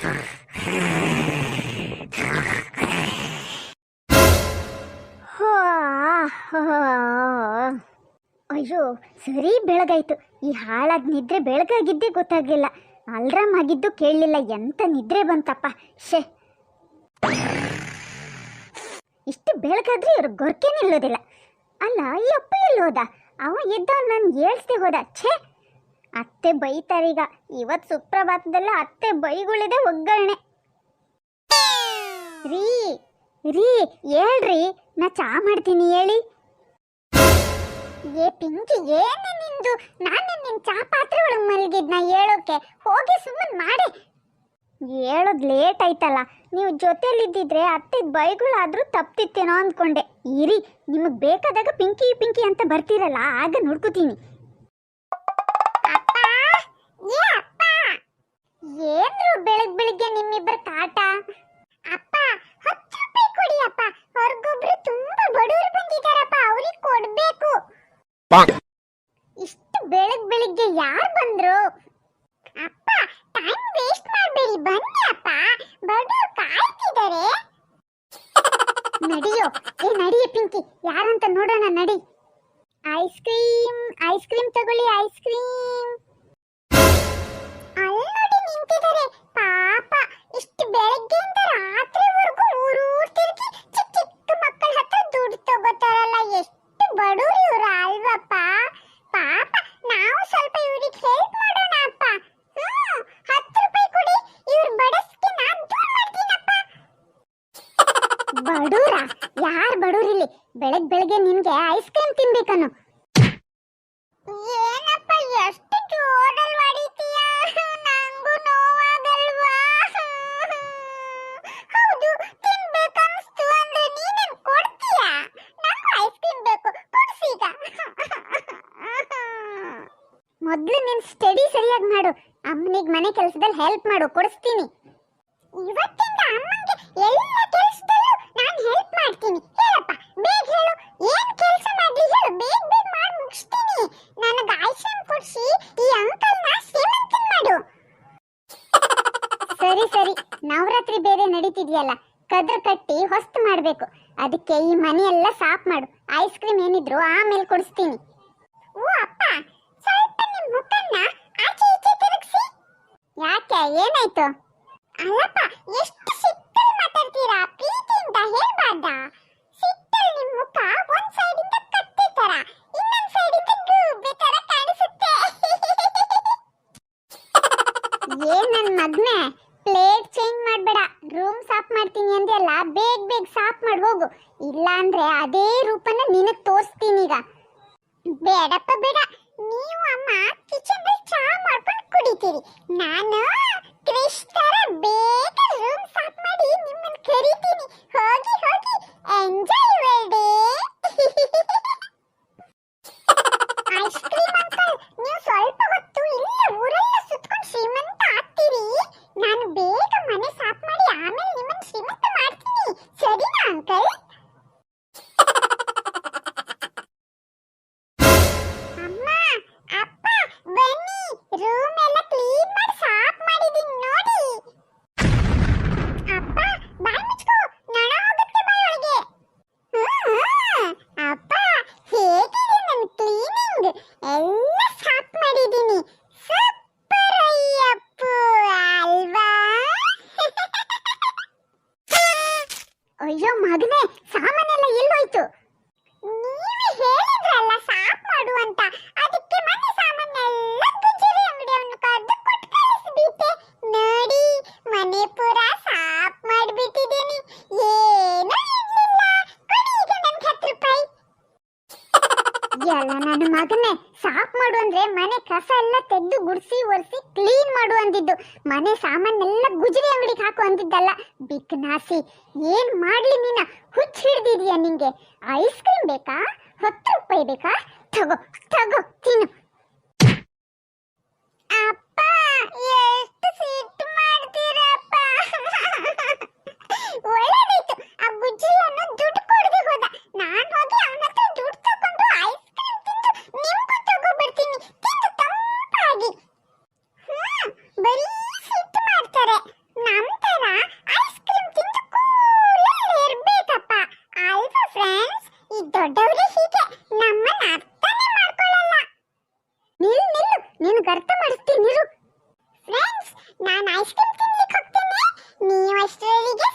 ಅಯ್ಯೋ ಸರಿ ಬೆಳಗಾಯ್ತು. ಈ ಹಾಳಾದ ನಿದ್ರೆ ಬೆಳಗಾಗಿದ್ದೇ ಗೊತ್ತಾಗ್ಲಿಲ್ಲ. ಅಲ್ರಾಮ್ ಆಗಿದ್ದು ಕೇಳಲಿಲ್ಲ. ಎಂತ ನಿದ್ರೆ ಬಂತಪ್ಪ. ಶೇ, ಇಷ್ಟು ಬೆಳಗಾದ್ರೆ ಇವ್ರು ಗೊರ್ಕೆ ನಿಲ್ಲೋದಿಲ್ಲ. ಅಲ್ಲ, ಈ ಅಪ್ಪ ಎಲ್ಲೋದ? ಅವ ಎದ್ದ ನಾನು ಏಳ್ಸ್ದೆ ಹೋದ. ಛೇ, ಅತ್ತೆ ಬೈತಾರೀಗ. ಇವತ್ತು ಸುಪ್ರಭಾತದಲ್ಲ ಅತ್ತೆ ಬೈಗುಳಿದೆ ಒಗ್ಗರಣೆ. ರೀ ರೀ ಹೇಳ್ರಿ, ನಾ ಚಾ ಮಾಡ್ತೀನಿ ಹೇಳಿ. ಏ ಪಿಂಕಿ, ಏನೇ ನಿಂದು? ನಾನು ನಿನ್ನ ಚಾ ಪಾತ್ರೆ ಒಳಗೆ ಮಲಗಿದ್ನ ಹೇಳೋಕೆ. ಹೋಗಿ ಸುಮ್ಮನೆ ಮಾಡಿ. ಹೇಳೋದು ಲೇಟ್ ಆಯ್ತಲ್ಲ. ನೀವು ಜೊತೆಲಿದ್ದಿದ್ರೆ ಅತ್ತೆ ಬೈಗಳಾದರೂ ತಪ್ತಿತ್ತೇನೋ ಅಂದ್ಕೊಂಡೆ. ಇರಿ, ನಿಮಗೆ ಬೇಕಾದಾಗ ಪಿಂಕಿ ಪಿಂಕಿ ಅಂತ ಬರ್ತೀರಲ್ಲ, ಆಗ ನೋಡ್ಕೋತೀನಿ. ಏನ್ರು ಬೆಳಗ್ಗೆ ನಿಮ್ಮಿಬ್ಬರ ಕಾಟ? ಅಪ್ಪ 10 ರೂಪಾಯಿ ಕೊಡಿ ಅಪ್ಪ. ಹೊರಗೊಬ್ರು ತುಂಬಾ ಬಡವರು ಬಂದಿದ್ದಾರಪ್ಪ, ಅವ್ರಿಗೆ ಕೊಡ್ಬೇಕು. ಇಷ್ಟು ಬೆಳಗ್ಗೆ ಯಾರು ಬಂದ್ರು? ಅಪ್ಪ, ಟೈಮ್ ವೇಸ್ಟ್ ಮಾಡಬೇಡಿ, ಬನ್ನಿ ಅಪ್ಪ, ಬಡವರು ಕಾಯ್ತಿದ್ದಾರೆ. ನಡಿಯೋ, ನಡಿಯೇ ಪಿಂಕಿ, ಯಾರಂತ ನೋಡೋಣ ನಡಿ. ಐಸ್ ಕ್ರೀಮ್ ತಗೊಳ್ಳಿ, ಐಸ್ ಕ್ರೀಮ್. ಅಲ್ಲಿ ನೋಡಿ ನಿಂತಿದ್ದಾರೆ ಪಾಪ. ಇಷ್ಟು ಬೆಳಗ್ಗೆಯಿಂದ ರಾತ್ರಿವರೆಗೂ ಊರೂರು ತಿರುಗಿ ಚಿಕ್ಕ ಚಿಕ್ಕ ಮಕ್ಕಳ ಹತ್ರ ದುಡ್ಡು ತಗೋತಾರಲ್ಲ. ಎಷ್ಟು ಬಡವರು ಇವರು ಅಲ್ವಪ್ಪ. ಪಾಪ, ನಾವು ಸ್ವಲ್ಪ ಇವ್ರಿಗೆ ಹೆಲ್ಪ್ ಮಾಡೋಣ ಅಪ್ಪ. 10 ರೂಪಾಯಿ ಕೊಡಿ, ಇವ್ರ ಬಡಸ್ಗೆ ನಾನು ದೂರ ಮಾಡ್ತೀನಪ್ಪ. ಬಡೂರ? ಯಾರು ಬಡೂರಿಲ್ಲಿ? ಬೆಳಗ್ಗೆ ನಿನ್ಗೆ ಐಸ್ ಕ್ರೀಮ್ ತಿನ್ಬೇಕನ್ನು. ಏನಪ್ಪ ಎಷ್ಟು ಜೋರಲ್ಲಿ ಹೊಡಿತೀಯ? ನಂಗೂ ನೋವಾಗಲ್ವಾ? ಹೌದು, ತಿನ್ಬೇಕನ್ನಿಸ್ತು ಅಂದ್ರೆ ನೀನೇನು ಕೊಡ್ತೀಯಾ? ನಂಗೂ ಐಸ್ ಕ್ರೀಮ್ ಬೇಕು, ಕೊಡ್ಸೀಗ. ಮೊದಲು ನಿನ್ ಸ್ಟಡಿ ಸರಿಯಾಗಿ ಮಾಡು. ಅಮ್ಮನಿಗೆ ಮನೆ ಕೆಲಸದಲ್ಲಿ ಹೆಲ್ಪ್ ಮಾಡು, ಕೊಡಿಸ್ತೀನಿ. ಇವತ್ತಿಂದ ಅಮ್ಮನಿಗೆ ಎಲ್ಲ ಕೆಲಸದಲ್ಲೂ ನಾನು ಹೆಲ್ಪ್ ಮಾಡ್ತೀನಿ. ಹೇಳಪ್ಪ, ಬೇಗ ಹೇಳು, ಏನ್ ಕೆಲಸ ಮಾಡ್ಲಿ ಹೇಳು, ಬೇಗ ಮಾಡಿ ಮುಗಿಸ್ತೀನಿ. ನನಗೆ ಐಸ್ ಕ್ರೀಮ್ ಕೊಡಿಸಿ ಈ ಅಂಕಲ್ನ ಶ್ರೀಮಂತನ್ ಮಾಡು. ಸರಿ, ನವರಾತ್ರಿ ಬೇರೆ ನಡೀತಿದ್ಯಲ್ಲ, ಕದ್ರ ಕಟ್ಟಿ ಹೊಸ್ತು ಮಾಡಬೇಕು. ಅದಕ್ಕೆ ಈ ಮನೆಯೆಲ್ಲ ಸಾಫ್ ಮಾಡು. ಐಸ್ ಕ್ರೀಮ್ ಏನಿದ್ರು ಆಮೇಲೆ ಕೊಡಿಸ್ತೀನಿ. ಓ ಅಪ್ಪ, ಸ್ವಲ್ಪ ನಿಮ್ಮ ಮುಖನ್ನ ಆಚೆ ಈಚೆ ತಿರುಗಿಸಿ. ಯಾಕೆ, ಏನಾಯ್ತು? ಅಲ್ಲಪ್ಪ, ಎಷ್ಟು ಸಿಟ್ಟಲ್ಲಿ ಮಾತಾಡ್ತೀರಾ? ಪ್ರೀತಿಯಿಂದ ಹೇಳ್ಬಾರ್ದ? ಸಿಟ್ಟಲ್ಲಿ ನಿಮ್ಮ ಮುಖ ಒಂದ್ ಸೈಡಿಂದ ಕತ್ತೆ ತರ, ಇನ್ನೊಂದ್ ಸೈಡಿಂದ ಗೂಬೆ ತರ ಕಾಣಿಸುತ್ತೆ. ಏನ್ ನನ್ ಮಗ್ನೆ, ಪ್ಲೇಟ್ ಚೇಂಜ್ ಮಾಡ್ಬೇಡ. ರೂಮ್ ಸಾಫ್ ಮಾಡ್ತೀನಿ ಅಂದೆಲ್ಲ, ಬೇಗ ಸಾಫ್ ಮಾಡಿ ಹೋಗು. ಇಲ್ಲ ಅಂದ್ರೆ ಅದೇ ರೂಪನ ನಿನಗ್ ತೋರಿಸ್ತೀನಿ ಈಗ. ಬೇಡಪ್ಪ ಬೇಡ, ನೀವು ಅಮ್ಮ ಕಿಚನ್ ಅಲ್ಲಿ ಚಾ ಮಾಡ್ಕೊಂಡು ಕುಡಿತೀರಿ. ನಾನು ಕ್ರಿಶ್ ತರ ಬೇಗ ರೂಮ್ ಸಾಫ್ ಮಾಡಿ ನಿಮ್ಮನ್ನ ಕರೀತೀನಿ. ಹೋಗಿ ಎಂಜಾಯ್ ಮಾಡಿ. ಐಸ್ ಕ್ರೀಮ್ ಅಂಕಲ್, ನೀವು ಸ್ವಲ್ಪ ಹೊತ್ತು ಇಲ್ಲೇ ಊರೆಲ್ಲ ಸುತ್ಕೊಂಡು ಶ್ರೀಮಂತ ಆಗ್ತೀರಿ. ನಾನು ಬೇಗ ಮನೆ ಸಾಫ್ ಮಾಡಿ ಆಮೇಲೆ ನಿಮ್ಮನ್ನ ಶ್ರೀಮಂತ ಮಾಡ್ತೀನಿ. ಸರಿನಾ ಅಂಕಲ್? ಅಮ್ಮ, ಅಪ್ಪ, ಬನ್ನಿ, ರೂಮ್ ಎಲ್ಲ ಕ್ಲೀನ್ ಮಾಡಿ ಸಾಫ್ ಮಾಡಿದೀನಿ ನೋಡಿ. ಅಪ್ಪ, ಬಾಯ್ ಮುಚ್ಕೋ, ನೊಣ ಹೋಗುತ್ತೆ ಬಾಯ್ ಒಳಗೆ. ಅಪ್ಪ, ಹೇಗಿದೆ ನನ್ನ ಕ್ಲೀನಿಂಗ್? ಎಲ್ಲ ಸಾಫ್ ಮಾಡಿದೀನಿ. ಸೂಪರ್ ಅಯ್ಯಪ್ಪ ಅಲ್ವಾ? ಅಯ್ಯೋ ಮಗನೇ, ಸಾಮಾನೆಲ್ಲ ಎಲ್ಲೋಯ್ತು? ನೀವೇ ಹೇಳಿದ್ರಲ್ಲ ಸಾಫ್ ಮಾಡು ಅಂತ, ಅದಕ್ಕೆ ಮನೆ ಸಾಮಾನೆಲ್ಲ ಗುಜರಿ ಅಂಗಡಿಯವನ್ನ ಕರೆದು ಕೊಟ್ಟು ಕಳಿಸ್ಬಿಟ್ಟೆ. ನೋಡಿ, ಮನೆ ಪೂರ ಸಾಫ್ ಮಾಡಿಬಿಟ್ಟಿದ್ದೀನಿ. ಏನೂ ಇರ್ಲಿಲ್ಲ. ಕೊಡಿ ಈಗ ನನ್ಗೆ 10 ರೂಪಾಯಿ. ಎಲ್ಲ ನನ್ನ ಮಗನೇ, ಸಾಫ್ ಮಾಡು ಅಂದ್ರೆ ಮನೆ ಕಸ ಎಲ್ಲ ತೆಗೆದು ಗುಡಿಸಿ ಒರೆಸಿ ಕ್ಲೀನ್ ಮಾಡು ಅಂದಿದ್ದು. ಮನೆ ಸಾಮಾನೆಲ್ಲ ಗುಜರಿ ಅಂಗಡಿಗೆ ಹಾಕು ಅಂದಿದ್ದಲ್ಲ. ಬಿಕ್ನಾಸಿ, ಏನ್ ಮಾಡ್ಲಿ ನೀನ? ಹುಚ್ಚ ಹಿಡ್ದಿದ್ಯಾ ನಿಂಗೆ? ಐಸ್ ಕ್ರೀಮ್ ಬೇಕಾ? 10 ರೂಪಾಯಿ ಬೇಕಾ? ತಗೋ ತಿನ್ನು. ಅಪ್ಪ, ಎಷ್ಟು ಸಿಟ್ಟು ಮಾಡ್ತೀರಪ್ಪ. ಒಳ್ಳೆದಾಯ್ತು, ಆ ಗುಜ್ರಿಯನ್ನು ದುಡ್ಡು ಕೊಡದೆ ಹೋದ. ನಾನು ಹೋಗಿ ಅವನ ಹತ್ರ ದುಡ್ಡು ತಗೊಂಡು ಐಸ್ ಕ್ರೀಮ್ ತಿಂದು ನಿಮ್ಗೂ ತಗೋ ಬರ್ತೀನಿ. ತಿಂದು ತಂಪಾಗಿ. ಬರೀ ಸಿಟ್ಟು ಮಾಡ್ತಾರೆ. ನಮ್ಮ ನಿನಗೆ ಅರ್ಥ ಮಾಡಿಸ್ತೀನಿ ಇರು. ಫ್ರೆಂಡ್ಸ್, ನಾನು ಐಸ್ ಕ್ರೀಮ್ ತಿನ್ಲಿಕ್ಕೆ ಹೋಗ್ತೇನೆ. ನೀವು ಅಷ್ಟರವರೆಗೆ